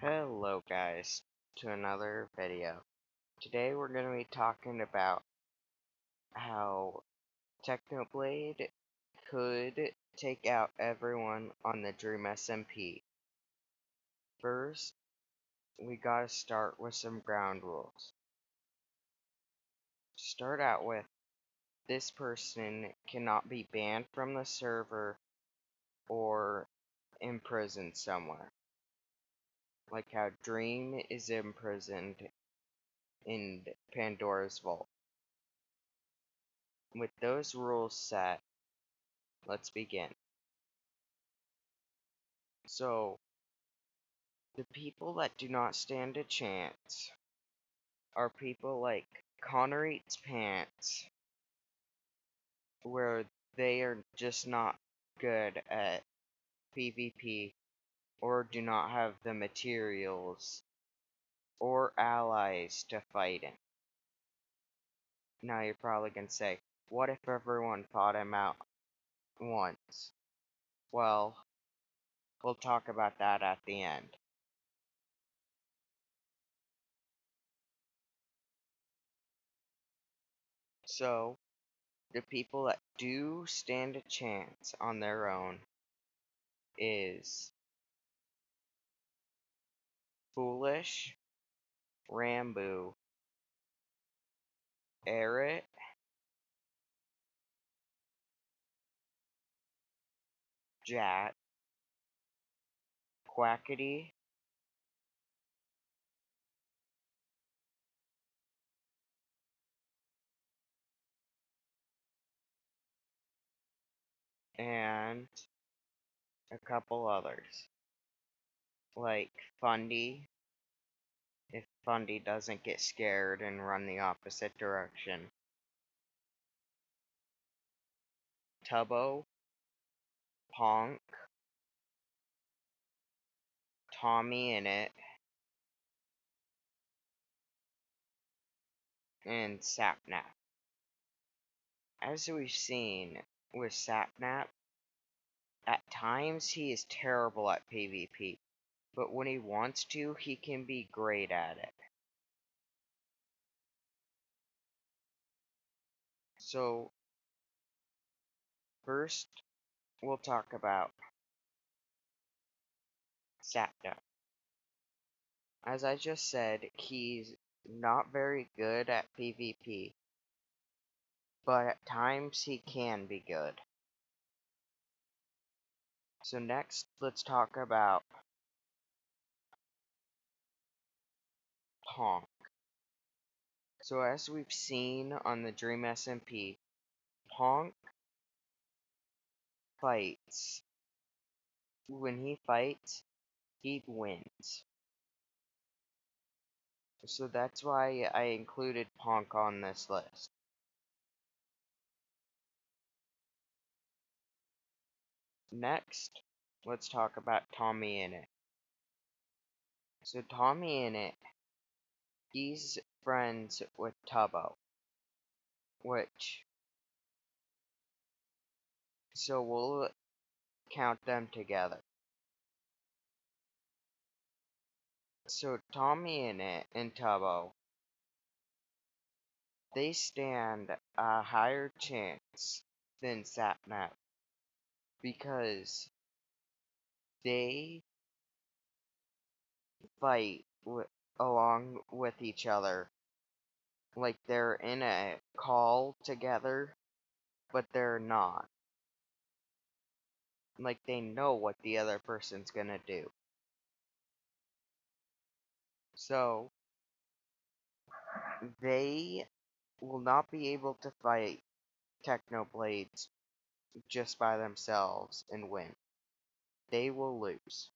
Hello guys, to another video. Today we're going to be talking about how Technoblade could take out everyone on the Dream SMP. First, we gotta start with some ground rules. Start out with, this person cannot be banned from the server or imprisoned somewhere. Like how Dream is imprisoned in Pandora's Vault. With those rules set, let's begin. So, the people that do not stand a chance are people like Connor Eats Pants, where they are just not good at PvP or do not have the materials or allies to fight in. Now you're probably gonna say, what if everyone fought him out once? Well, we'll talk about that at the end. So, the people that do stand a chance on their own is Foolish, Rambo, Eric, Jack, Quackity, and a couple others. Like Fundy, if Fundy doesn't get scared and run the opposite direction. Tubbo, Ponk, Tommy in it, and Sapnap. As we've seen with Sapnap, at times he is terrible at PvP, but when he wants to, he can be great at it. So, first, we'll talk about Sapnap. As I just said, he's not very good at PvP, but at times he can be good. So next, let's talk about Honk. So as we've seen on the Dream SMP, Honk fights. When he fights, he wins. So that's why I included Honk on this list. Next, let's talk about Tommy in it. So Tommy in it, he's friends with Tubbo, so we'll count them together. So Tommy in it and Tubbo, they stand a higher chance than Sapnap because they fight along with each other. Like they're in a call together, but they're not. Like they know what the other person's gonna do. So, they will not be able to fight Technoblades just by themselves and win. They will lose.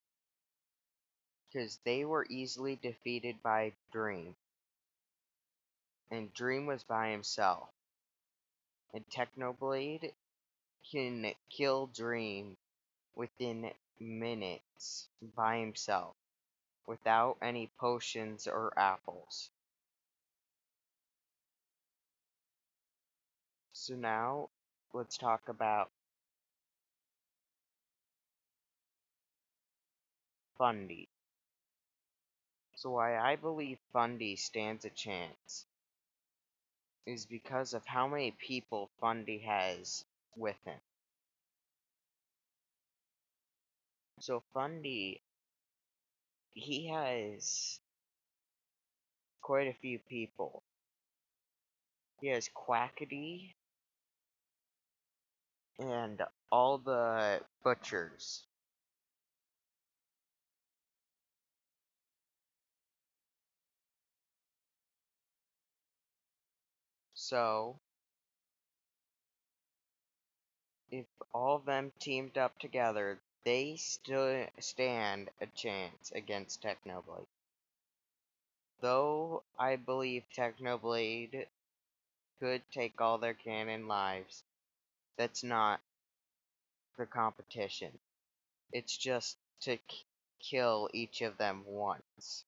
Because they were easily defeated by Dream. And Dream was by himself. And Technoblade can kill Dream within minutes by himself. Without any potions or apples. So now, let's talk about Fundy. So why I believe Fundy stands a chance is because of how many people Fundy has with him. So Fundy, he has quite a few people. He has Quackity and all the butchers. So if all of them teamed up together, they still stand a chance against Technoblade. Though I believe Technoblade could take all their canon lives, that's not the competition. It's just to kill each of them once.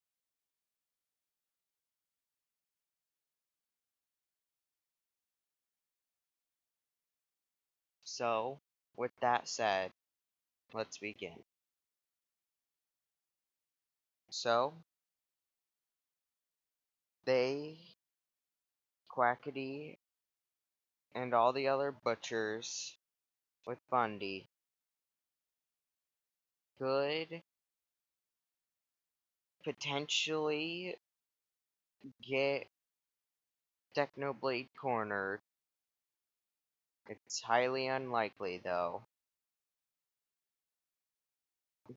So, with that said, let's begin. So, they, Quackity, and all the other butchers with Fundy could potentially get Technoblade cornered. It's highly unlikely, though.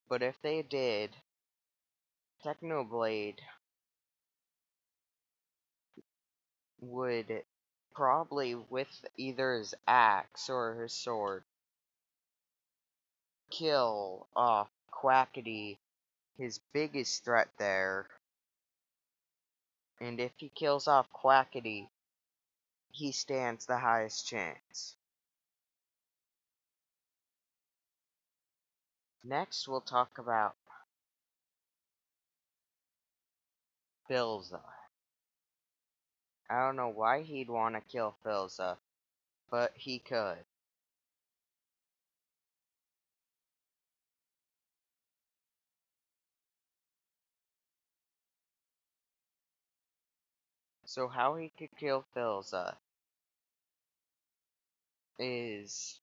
But if they did, Technoblade would probably, with either his axe or his sword, kill off Quackity, his biggest threat there. And if he kills off Quackity, he stands the highest chance. Next, we'll talk about Philza. I don't know why he'd want to kill Philza, but he could. So how he could kill Philza is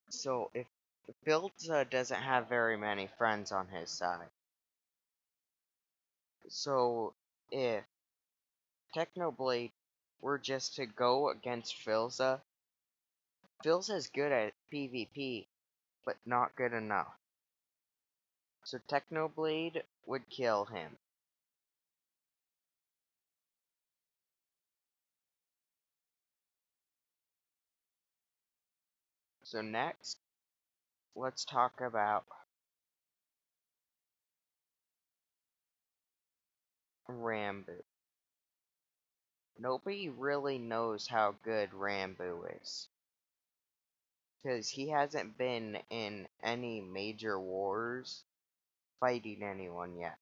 so if Philza doesn't have very many friends on his side. So if Technoblade were just to go against Philza, Philza's good at PvP, but not good enough. So Technoblade would kill him. So next, let's talk about Rambo. Nobody really knows how good Rambo is, because he hasn't been in any major wars fighting anyone yet.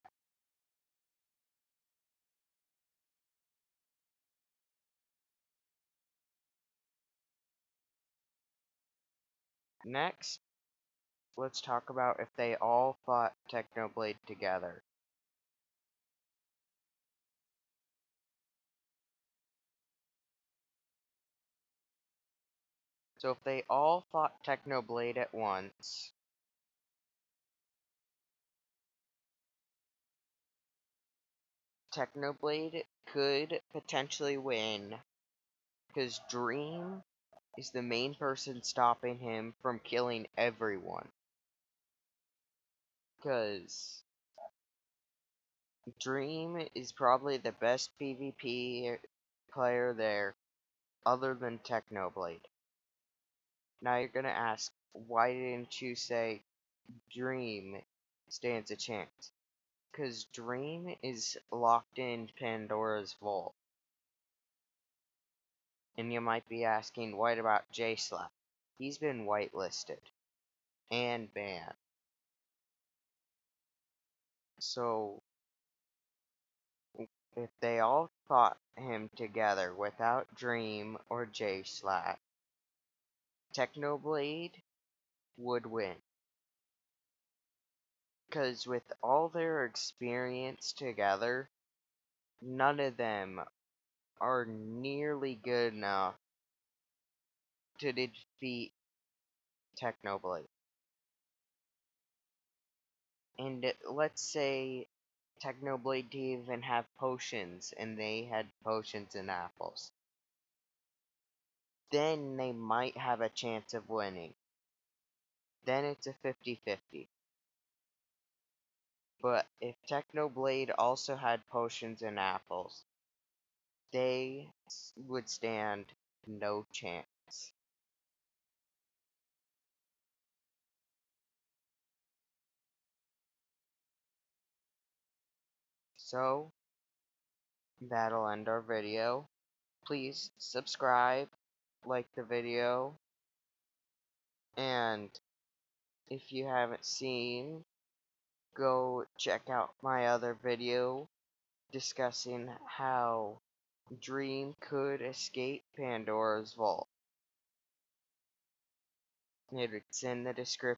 Next, let's talk about if they all fought Technoblade together. So if they all fought Technoblade at once, Technoblade could potentially win, because Dream is the main person stopping him from killing everyone. Because Dream is probably the best PvP player there, other than Technoblade. Now you're gonna ask, why didn't you say Dream stands a chance? Because Dream is locked in Pandora's Vault. And you might be asking, what about J-Slap? He's been whitelisted and banned. So, if they all fought him together without Dream or J-Slap, Technoblade would win. Because with all their experience together, none of them are nearly good enough to defeat Technoblade. And let's say Technoblade didn't even have potions and they had potions and apples. Then they might have a chance of winning. Then it's a 50-50. But if Technoblade also had potions and apples, they would stand no chance. So, that'll end our video. Please subscribe, like the video, and if you haven't seen, go check out my other video discussing how Dream could escape Pandora's vault. It's in the description.